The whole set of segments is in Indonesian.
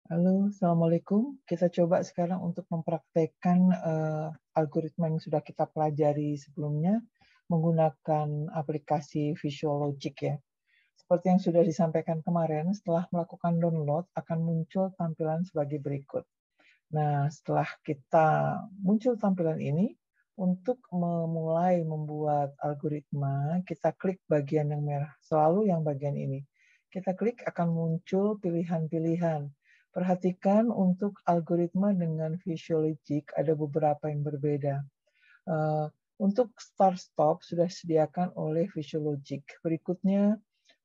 Halo, Assalamualaikum. Kita coba sekarang untuk mempraktekkan algoritma yang sudah kita pelajari sebelumnya menggunakan aplikasi Visual Logic ya. Seperti yang sudah disampaikan kemarin, setelah melakukan download akan muncul tampilan sebagai berikut. Nah, setelah kita muncul tampilan ini, untuk memulai membuat algoritma, kita klik bagian yang merah, selalu yang bagian ini. Kita klik akan muncul pilihan-pilihan. Perhatikan untuk algoritma dengan Visual Logic ada beberapa yang berbeda. Eh, untuk start stop sudah disediakan oleh Visual Logic. Berikutnya,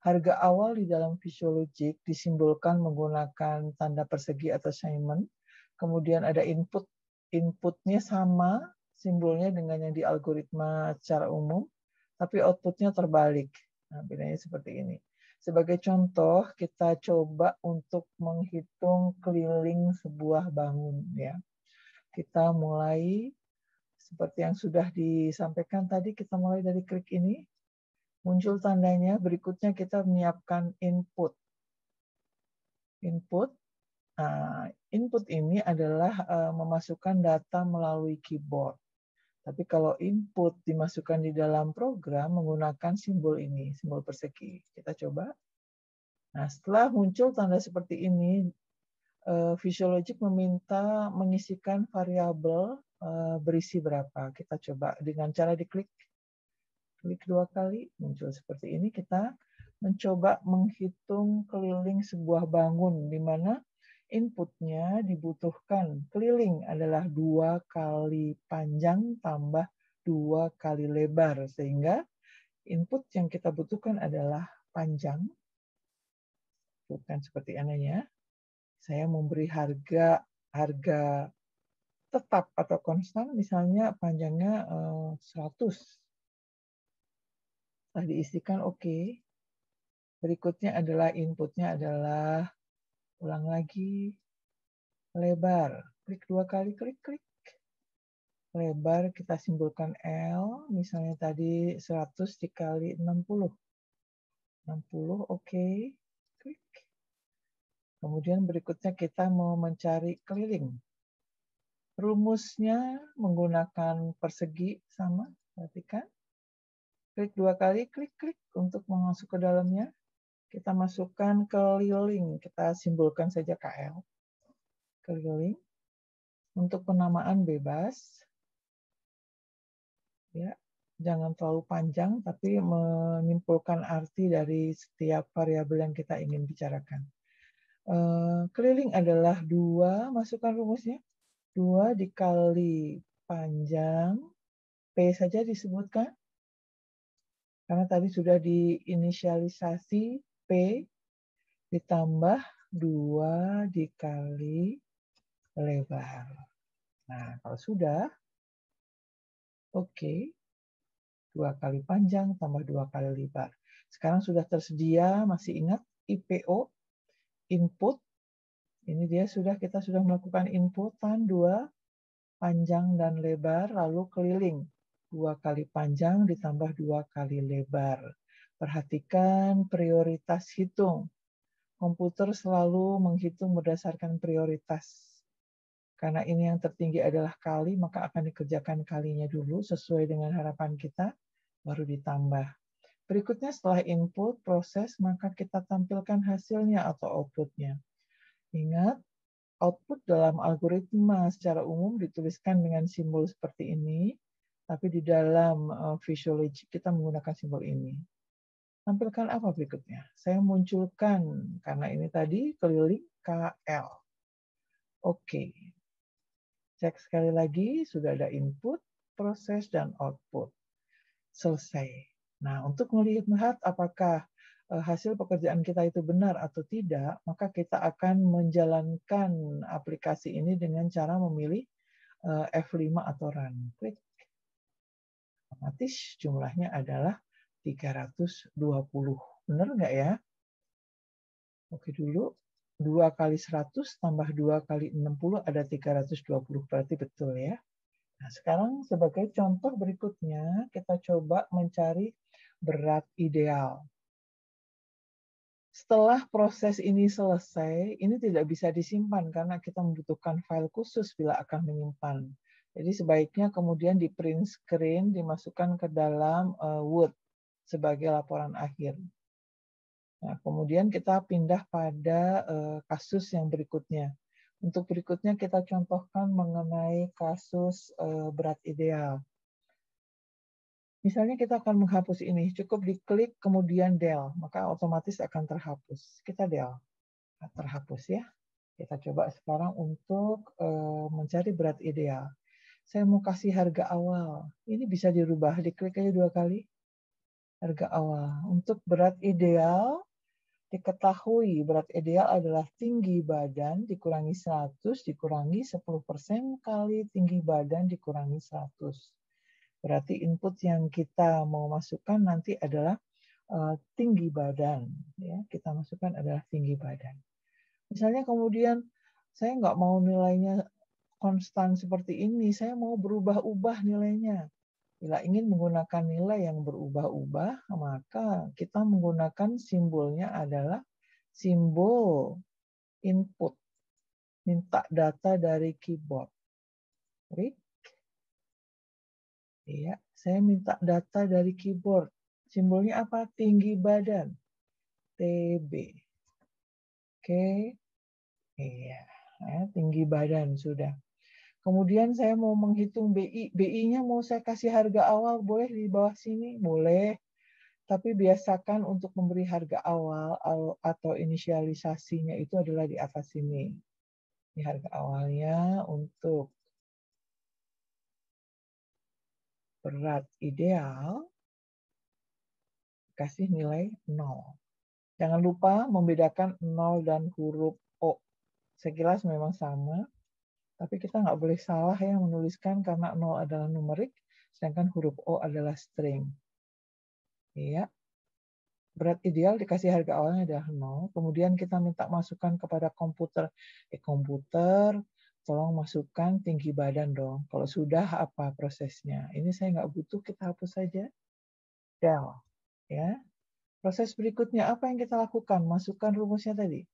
harga awal di dalam Visual Logic disimbolkan menggunakan tanda persegi atau assignment. Kemudian ada input, inputnya sama simbolnya dengan yang di algoritma secara umum, tapi outputnya terbalik. Nah, bedanya seperti ini. Sebagai contoh, kita coba untuk menghitung keliling sebuah bangun ya. Kita mulai seperti yang sudah disampaikan tadi, kita mulai dari klik ini, muncul tandanya, berikutnya kita menyiapkan input. Input, input ini adalah memasukkan data melalui keyboard. Tapi kalau input dimasukkan di dalam program menggunakan simbol ini, simbol persegi. Kita coba. Nah, setelah muncul tanda seperti ini, Visual Logic meminta mengisikan variabel berisi berapa. Kita coba dengan cara diklik. Klik 2 kali, muncul seperti ini. Kita mencoba menghitung keliling sebuah bangun, di mana inputnya dibutuhkan. Keliling adalah 2 kali panjang tambah 2 kali lebar, sehingga input yang kita butuhkan adalah panjang. Bukan seperti anehnya. Saya memberi harga tetap atau konstan, misalnya panjangnya 100. Setelah diisikan oke. Berikutnya adalah inputnya adalah ulang lagi lebar. Klik 2 kali, klik. Lebar kita simbolkan L, misalnya tadi 100 dikali 60. 60 oke. Klik. Kemudian berikutnya kita mau mencari keliling. Rumusnya menggunakan persegi sama, perhatikan. Klik 2 kali, klik untuk masuk ke dalamnya. Kita masukkan keliling, kita simbolkan saja KL. Keliling. Untuk penamaan bebas, ya, jangan terlalu panjang, tapi menyimpulkan arti dari setiap variabel yang kita ingin bicarakan. Keliling adalah 2, masukkan rumusnya. 2 dikali panjang, P saja disebutkan, karena tadi sudah diinisialisasi P ditambah 2 dikali lebar. Nah, kalau sudah, oke. 2 kali panjang tambah 2 kali lebar. Sekarang sudah tersedia, masih ingat IPO, input. Ini dia kita sudah melakukan inputan 2 panjang dan lebar, lalu keliling. 2 kali panjang ditambah 2 kali lebar. Perhatikan prioritas hitung. Komputer selalu menghitung berdasarkan prioritas. Karena ini yang tertinggi adalah kali, maka akan dikerjakan kalinya dulu sesuai dengan harapan kita, baru ditambah. Berikutnya setelah input, proses, maka kita tampilkan hasilnya atau outputnya. Ingat, output dalam algoritma secara umum dituliskan dengan simbol seperti ini, tapi di dalam Visual Logic kita menggunakan simbol ini. Tampilkan apa berikutnya? Saya munculkan, karena ini tadi keliling KL. Oke. Cek sekali lagi, sudah ada input, proses, dan output. Selesai. Nah, untuk melihat apakah hasil pekerjaan kita itu benar atau tidak, maka kita akan menjalankan aplikasi ini dengan cara memilih F5 atau run. Klik. Otomatis jumlahnya adalah 320. Benar nggak ya? Oke dulu. 2 kali 100 tambah 2 kali 60 ada 320. Berarti betul ya. Nah, sekarang sebagai contoh berikutnya, kita coba mencari berat ideal. Setelah proses ini selesai, ini tidak bisa disimpan karena kita membutuhkan file khusus bila akan menyimpan. Jadi sebaiknya kemudian di print screen, dimasukkan ke dalam Word sebagai laporan akhir. Nah, kemudian kita pindah pada kasus yang berikutnya. Untuk berikutnya kita contohkan mengenai kasus berat ideal. Misalnya kita akan menghapus ini, cukup diklik kemudian del, maka otomatis akan terhapus. Kita del, terhapus ya. Kita coba sekarang untuk mencari berat ideal. Saya mau kasih harga awal. Ini bisa dirubah, diklik aja 2 kali. Harga awal. Untuk berat ideal, diketahui berat ideal adalah tinggi badan dikurangi 100 dikurangi 10% kali tinggi badan dikurangi 100. Berarti input yang kita mau masukkan nanti adalah tinggi badan. Ya, kita masukkan adalah tinggi badan. Misalnya kemudian saya nggak mau nilainya konstan seperti ini, saya mau berubah-ubah nilainya. Bila ingin menggunakan nilai yang berubah-ubah, maka kita menggunakan simbolnya adalah simbol input. Minta data dari keyboard. Oke. Ya, saya minta data dari keyboard. Simbolnya apa? Tinggi badan. TB. Oke. Iya, tinggi badan sudah. Kemudian saya mau menghitung BI. BI-nya mau saya kasih harga awal, boleh di bawah sini? Boleh. Tapi biasakan untuk memberi harga awal atau inisialisasinya itu adalah di atas sini. Ini harga awalnya untuk berat ideal, kasih nilai 0. Jangan lupa membedakan 0 dan huruf O. Sekilas memang sama, tapi kita nggak boleh salah ya menuliskan karena 0 adalah numerik, sedangkan huruf O adalah string. Iya. Berat ideal dikasih harga awalnya adalah 0. Kemudian kita minta masukan kepada komputer. Komputer, tolong masukkan tinggi badan dong. Kalau sudah, apa prosesnya? Ini saya nggak butuh, kita hapus saja. Del. Ya. Proses berikutnya, apa yang kita lakukan? Masukkan rumusnya tadi.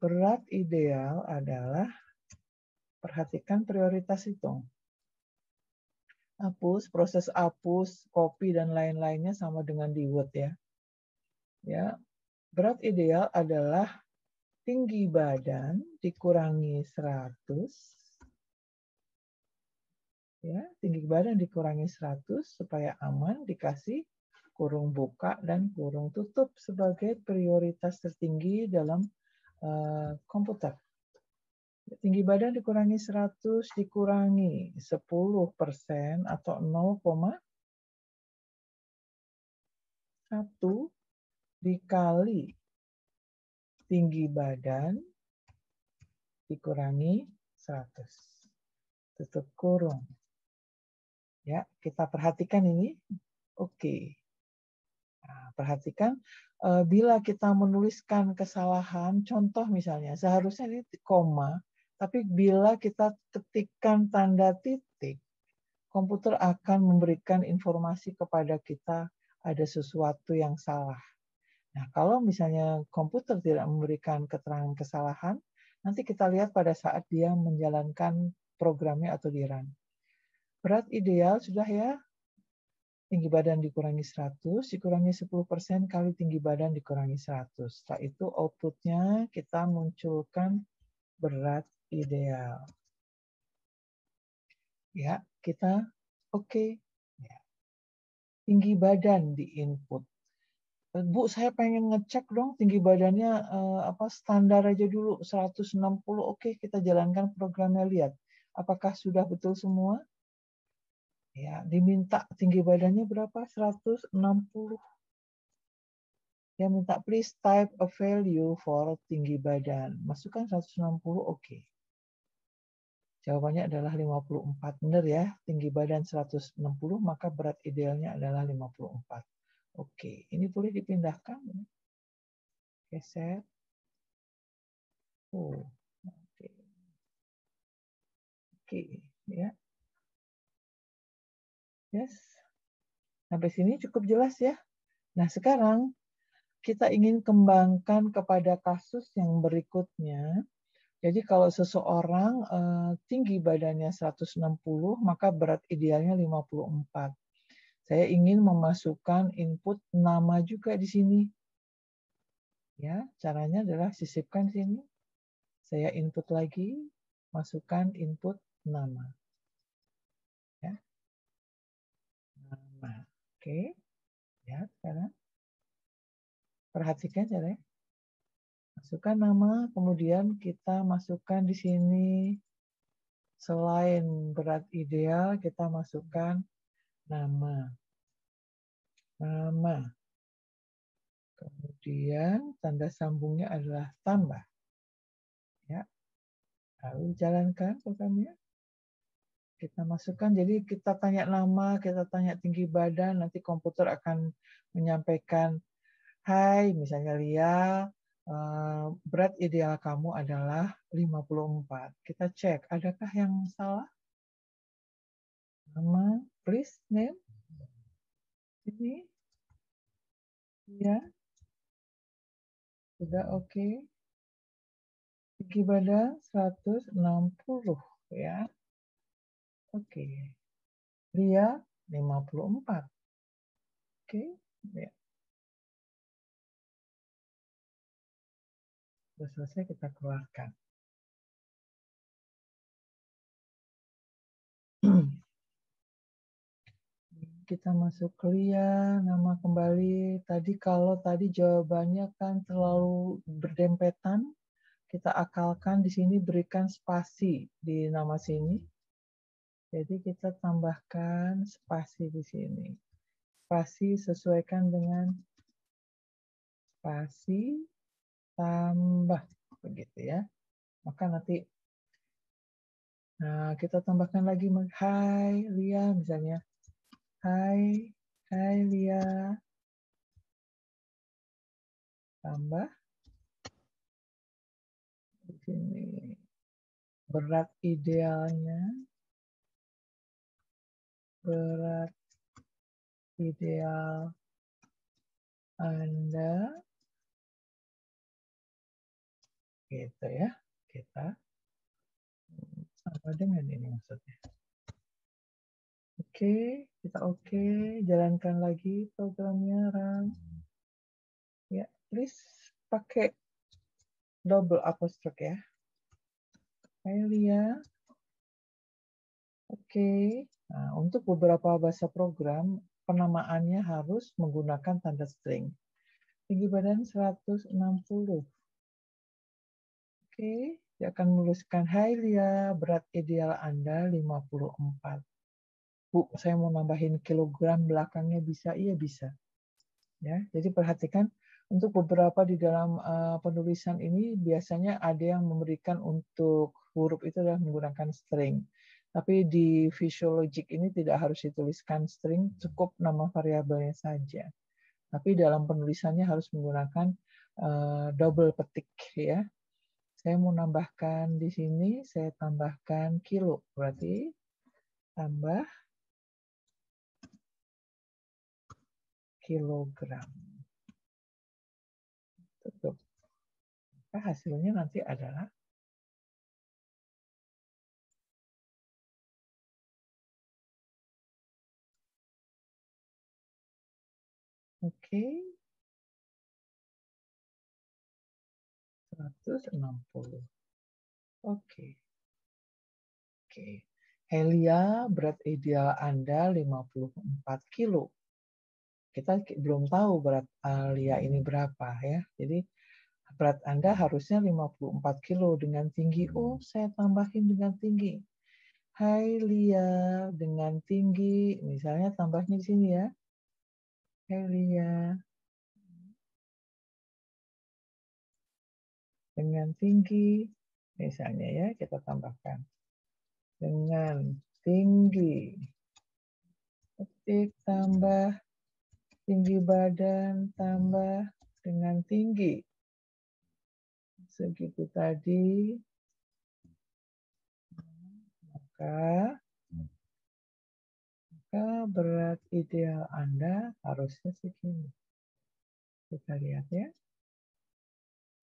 Berat ideal adalah, perhatikan prioritas hitung. Hapus, proses hapus, copy, dan lain-lainnya sama dengan di Word ya. Ya, berat ideal adalah tinggi badan dikurangi 100. Ya, tinggi badan dikurangi 100 supaya aman, dikasih kurung buka dan kurung tutup sebagai prioritas tertinggi dalam komputer. Tinggi badan dikurangi 100 dikurangi 10% atau 0,1 dikali tinggi badan dikurangi 100. Tutup kurung. Ya, kita perhatikan ini. Oke. Nah, perhatikan bila kita menuliskan kesalahan, contoh misalnya, seharusnya ini koma, tapi bila kita ketikkan tanda titik, komputer akan memberikan informasi kepada kita ada sesuatu yang salah. Nah, kalau misalnya komputer tidak memberikan keterangan kesalahan, nanti kita lihat pada saat dia menjalankan programnya atau di run. Berat ideal sudah ya, tinggi badan dikurangi 100, dikurangi 10% kali tinggi badan dikurangi 100. Setelah itu outputnya kita munculkan berat ideal. Ya, kita oke. Ya. Tinggi badan di input. Bu, saya pengen ngecek dong tinggi badannya standar aja dulu 160. Oke, kita jalankan programnya, lihat apakah sudah betul semua. Ya, diminta tinggi badannya berapa? 160. Dia minta please type a value for tinggi badan. Masukkan 160, oke. Jawabannya adalah 54. Benar ya, tinggi badan 160, maka berat idealnya adalah 54. Oke, ini boleh dipindahkan. Geser. Oh, oke. Oke, ya. Yes. Sampai sini cukup jelas ya. Nah, sekarang kita ingin kembangkan kepada kasus yang berikutnya. Jadi kalau seseorang tinggi badannya 160, maka berat idealnya 54. Saya ingin memasukkan input nama juga di sini. Ya, caranya adalah sisipkan sini. Saya input lagi, masukkan input nama. Ya. Nama. Oke. Ya, sekarang perhatikan caranya. Masukkan nama, kemudian kita masukkan di sini selain berat ideal, kita masukkan nama. Nama. Kemudian tanda sambungnya adalah tambah. Ya. Lalu jalankan programnya. Kita masukkan, jadi kita tanya nama, kita tanya tinggi badan, nanti komputer akan menyampaikan, hai, misalnya Lia, berat ideal kamu adalah 54. Kita cek, adakah yang salah? Nama, please, name. Ini. Ya. Sudah oke. Tinggi badan 160, ya. Oke. Lia 54. Oke, ya. Sudah selesai, kita keluarkan. Kita masuk Lia, nama kembali. Tadi kalau tadi jawabannya kan terlalu berdempetan, kita akalkan di sini berikan spasi di nama sini. Jadi kita tambahkan spasi di sini. Spasi sesuaikan dengan spasi tambah, begitu ya. Maka nanti, nah kita tambahkan lagi, hai Lia misalnya. Hai Lia. Tambah di sini berat idealnya, berat ideal Anda, gitu ya. Kita sama dengan ini maksudnya. Oke, kita oke, jalankan lagi programnya, Ram. Ya, please pakai double apostrophe ya. Hai Lia. Oke. Nah, untuk beberapa bahasa program, penamaannya harus menggunakan tanda string. Tinggi badan 160. Oke, dia akan menuliskan, hai Lia, berat ideal Anda 54. Bu, saya mau nambahin kilogram belakangnya bisa? Iya, bisa. Ya, jadi perhatikan untuk beberapa di dalam penulisan ini biasanya ada yang memberikan untuk huruf itu adalah menggunakan string. Tapi di Visual Logic ini tidak harus dituliskan string, cukup nama variabelnya saja. Tapi dalam penulisannya harus menggunakan double petik ya. Saya mau nambahkan di sini, saya tambahkan kilo, berarti tambah kilogram. Tutup. Maka hasilnya nanti adalah oke, 160. Oke. Oke. Helia, berat ideal Anda 54 kilo. Kita belum tahu berat Lia ini berapa ya. Jadi berat Anda harusnya 54 kilo dengan tinggi. Oh, saya tambahin dengan tinggi. Hai Lia, dengan tinggi, misalnya tambahnya di sini ya. Hai Lia, dengan tinggi, misalnya ya, kita tambahkan. Dengan tinggi, ketik tambah tinggi badan, tambah dengan tinggi. Segitu tadi, maka berat ideal Anda harusnya segini. Kita lihat ya.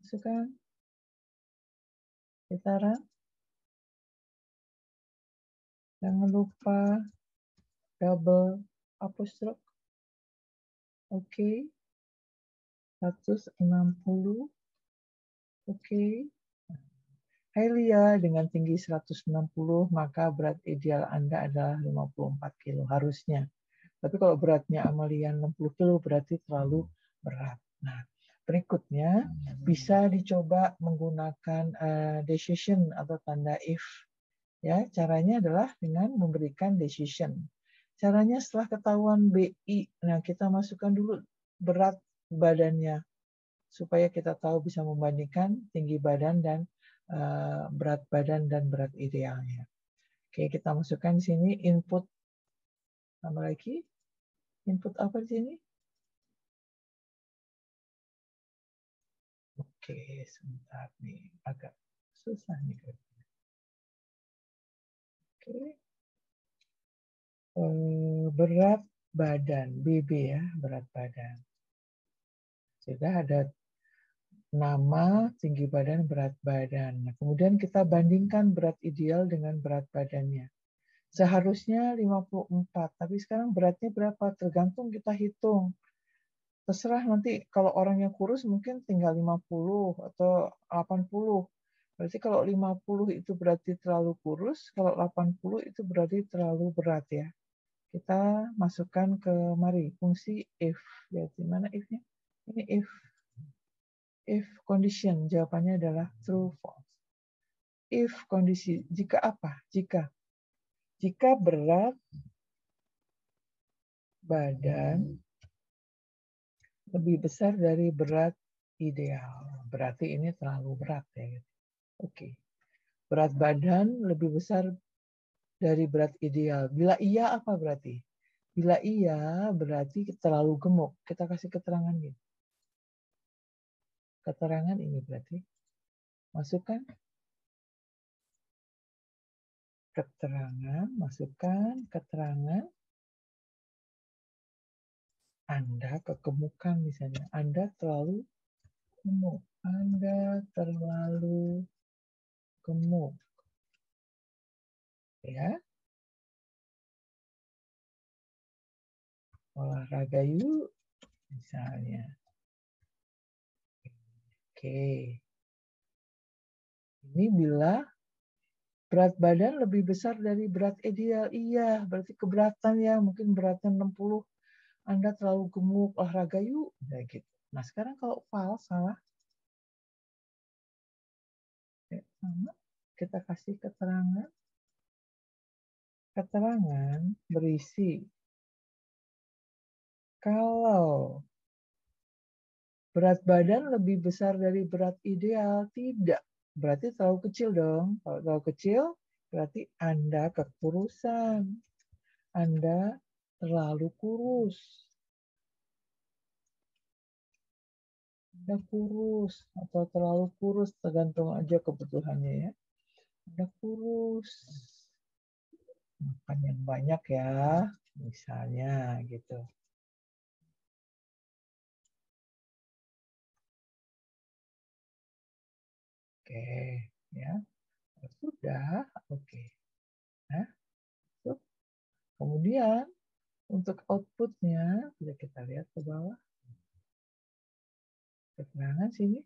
Masukkan. Kita run. Jangan lupa double apostrofe. Oke. 160. Oke. Hai Lia, dengan tinggi 160, maka berat ideal Anda adalah 54 kilo harusnya. Tapi kalau beratnya Amalia 60 kilo berarti terlalu berat. Nah, berikutnya bisa dicoba menggunakan decision atau tanda if. Ya, caranya adalah dengan memberikan decision. Caranya setelah ketahuan BI, nah kita masukkan dulu berat badannya supaya kita tahu bisa membandingkan tinggi badan dan berat badan dan berat idealnya. Oke, kita masukkan di sini input. Tambah lagi. Input apa di sini? Oke, sebentar nih. Agak susah nih. Oke. Berat badan, BB ya, berat badan. Sudah ada nama, tinggi badan, berat badan. Nah, kemudian kita bandingkan berat ideal dengan berat badannya. Seharusnya 54, tapi sekarang beratnya berapa? Tergantung kita hitung. Terserah nanti kalau orang yang kurus mungkin tinggal 50 atau 80. Berarti kalau 50 itu berarti terlalu kurus, kalau 80 itu berarti terlalu berat ya. Kita masukkan ke mari fungsi if. Lihat di mana if-nya? Ini if. If condition, jawabannya adalah true false. If kondisi, jika apa? Jika berat badan lebih besar dari berat ideal. Berarti ini terlalu berat ya. Oke. Berat badan lebih besar dari berat ideal. Bila iya apa berarti? Bila iya berarti terlalu gemuk. Kita kasih keterangan gitu. Keterangan ini berarti masukkan keterangan, masukkan keterangan Anda kegemukan misalnya. Anda terlalu gemuk. Anda terlalu gemuk. Ya. Olahraga yuk misalnya. Oke. Ini bila berat badan lebih besar dari berat ideal. Iya, berarti keberatan ya. Mungkin beratnya 60. Anda terlalu gemuk, olahraga yuk. Nah, gitu. Nah, sekarang kalau false, salah. Sama. Kita kasih keterangan. Keterangan berisi. Kalau berat badan lebih besar dari berat ideal, tidak. Berarti terlalu kecil dong. Kalau terlalu kecil, berarti Anda kekurusan. Anda terlalu kurus. Anda kurus atau terlalu kurus, tergantung aja kebutuhannya ya. Anda kurus. Makan yang banyak ya, misalnya gitu. Oke, ya. Sudah, oke. Nah, kemudian untuk outputnya, bisa kita lihat ke bawah. Keterangan sini.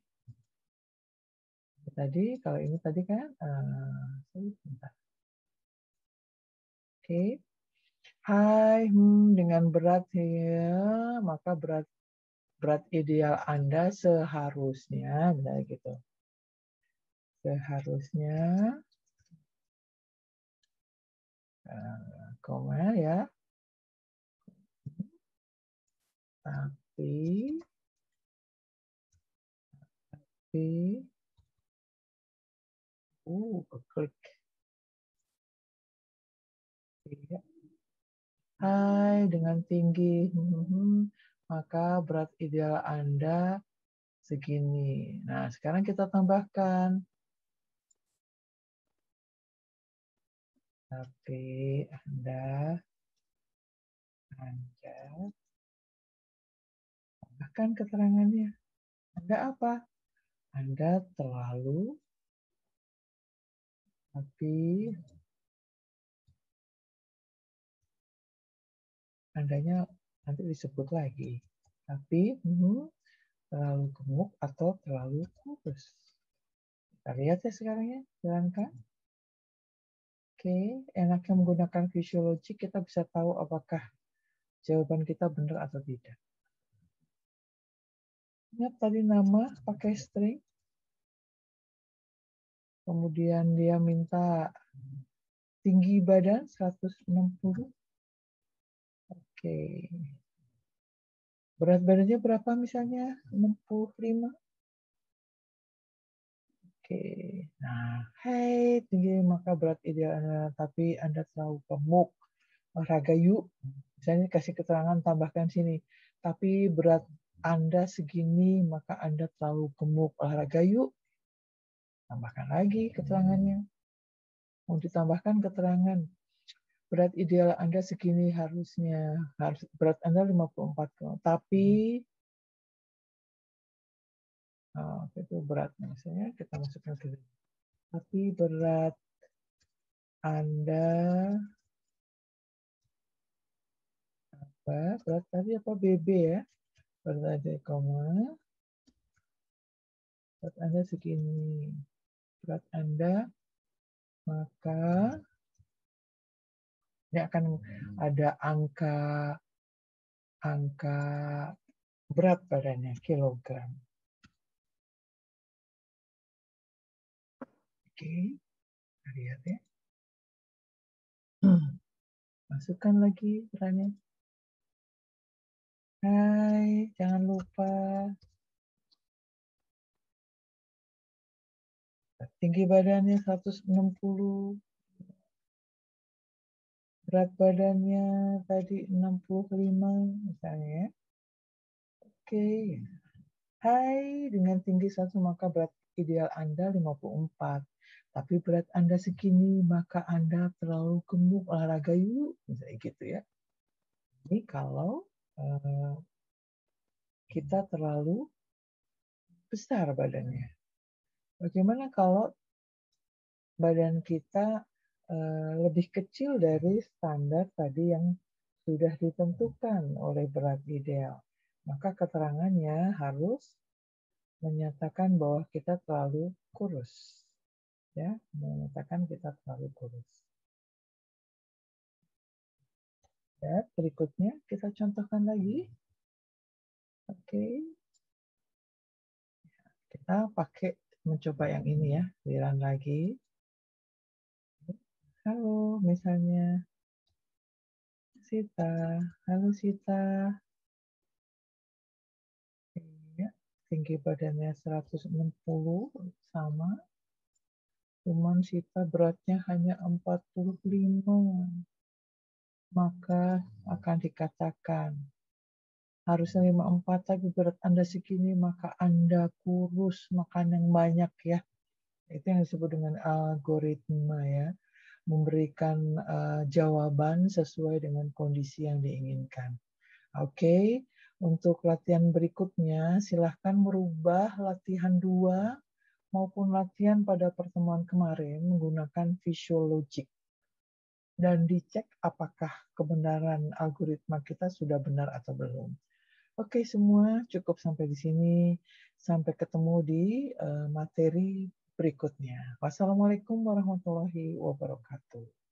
Tadi, kalau ini tadi kan, sebentar. Oke. Hai, dengan berat ya, maka berat ideal Anda seharusnya, misalnya gitu. Seharusnya, koma ya. Tapi klik. Hai, dengan tinggi, maka berat ideal Anda segini. Nah, sekarang kita tambahkan. Tapi Anda Bahkan keterangannya. Anda apa? Anda terlalu, tapi Andanya nanti disebut lagi. Tapi terlalu gemuk atau terlalu kurus. Kita lihat ya sekarang ya, jalankan. Oke, enaknya menggunakan fisiologi, kita bisa tahu apakah jawaban kita benar atau tidak. Ingat tadi nama pakai string. Kemudian dia minta tinggi badan 160. Oke. Berat badannya berapa misalnya? 65. Oke. Nah, hai tinggi maka berat ideal Anda, tapi Anda terlalu gemuk. Olahraga yuk. Misalnya kasih keterangan tambahkan sini. Tapi berat Anda segini maka Anda terlalu gemuk. Olahraga yuk. Tambahkan lagi keterangannya. Mau ditambahkan keterangan. Berat ideal Anda segini harusnya. Berat Anda 54 kg. Tapi itu beratnya. Misalnya kita masukkan ke sini. Tapi berat Anda apa? Berat tadi apa? BB ya? Berat Anda, berat Anda segini. Berat Anda maka ini akan ada angka berat badannya kilogram. Oke, kita lihat ya. Masukkan lagi beratnya. Hai, jangan lupa tinggi badannya 160. Berat badannya tadi 65 misalnya ya. Oke. Hai, dengan tinggi 1 maka berat ideal Anda 54. Tapi berat Anda segini maka Anda terlalu gemuk, olahraga yuk. Misalnya gitu ya. Ini kalau kita terlalu besar badannya. Bagaimana kalau badan kita lebih kecil dari standar tadi yang sudah ditentukan oleh berat ideal? Maka keterangannya harus menyatakan bahwa kita terlalu kurus. Ya, menyatakan kita terlalu kurus. Ya, berikutnya kita contohkan lagi. Oke. Kita pakai mencoba yang ini ya, giliran lagi. Halo, misalnya Sita. Halo Sita. Ya, tinggi badannya 160 sama. Cuman Sita beratnya hanya 45. Maka akan dikatakan harusnya 54 tapi berat Anda segini maka Anda kurus, makan yang banyak ya. Itu yang disebut dengan algoritma ya. Memberikan jawaban sesuai dengan kondisi yang diinginkan. Oke, untuk latihan berikutnya silahkan merubah latihan 2 maupun latihan pada pertemuan kemarin menggunakan fisiologik. Dan dicek apakah kebenaran algoritma kita sudah benar atau belum. Oke semua, cukup sampai di sini. Sampai ketemu di materi berikutnya. Wassalamualaikum warahmatullahi wabarakatuh.